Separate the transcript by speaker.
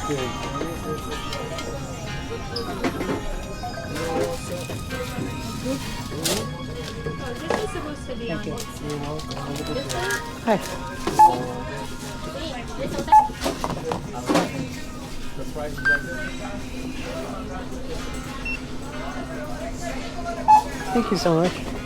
Speaker 1: Good.
Speaker 2: Oh, this is supposed to be on
Speaker 1: Thank you.
Speaker 2: this.
Speaker 1: You're welcome. Have a good
Speaker 2: This
Speaker 1: day.
Speaker 2: one?
Speaker 1: Hi.
Speaker 2: Wait, this one.
Speaker 1: The price is right there. Thank you so much.